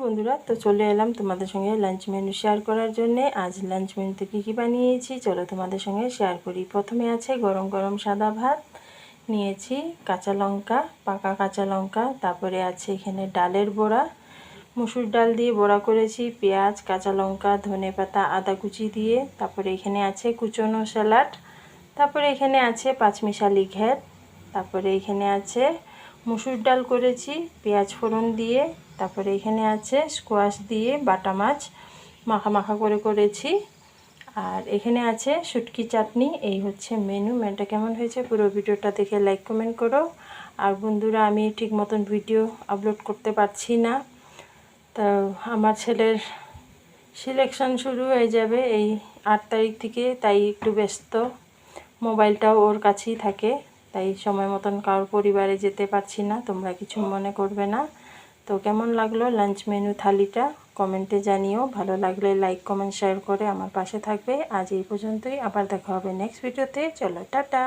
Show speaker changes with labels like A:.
A: বন্ধুরা, তো চলে এলাম তোমাদের সঙ্গে লাঞ্চ মেনু শেয়ার করার জন্য। আজ লাঞ্চ মেনুতে কী বানিয়েছি চলো তোমাদের সঙ্গে শেয়ার করি। প্রথমে আছে গরম গরম সাদা ভাত, নিয়েছি কাঁচা লঙ্কা, পাকা কাঁচা লঙ্কা, তারপরে আছে এখানে ডালের বড়া, মসুর ডাল দিয়ে বড়া করেছি, পেঁয়াজ, কাঁচা লঙ্কা, ধনেপাতা, আদা কুচি দিয়ে, তারপরে এখানে আছে কুচনো স্যালাড, তারপরে এখানে আছে পাঁচমিশালি ঘ্যাট, তারপরে এখানে আছে মসুর ডাল করেছি পেঁয়াজ ফোড়ন দিয়ে, তারপরে এখানে আছে স্কোয়াশ দিয়ে বাটা মাছ মাখা মাখা করে করেছি, আর এখানে আছে শুটকি চাটনি। এই হচ্ছে মেনুটা কেমন হয়েছে পুরো ভিডিওটা দেখে লাইক কমেন্ট করো। আর বন্ধুরা, আমি ঠিক মতন ভিডিও আপলোড করতে পারছি না, তো আমার ছেলের সিলেকশন শুরু হয়ে যাবে এই 8 তারিখ থেকে, তাই একটু ব্যস্ত, মোবাইলটাও ওর কাছেই থাকে, তাই সময় মতন কারোর পরিবারে যেতে পারছি না, তোমরা কিছু মনে করবে না। তো কেমন লাগলো লাঞ্চ মেনু থালিটা কমেন্টে জানিও, ভালো লাগলে লাইক কমেন্ট শেয়ার করে আমার পাশে থাকবে। আজ এই পর্যন্তই, আবার দেখা হবে নেক্সট ভিডিওতে। চলো টাটা।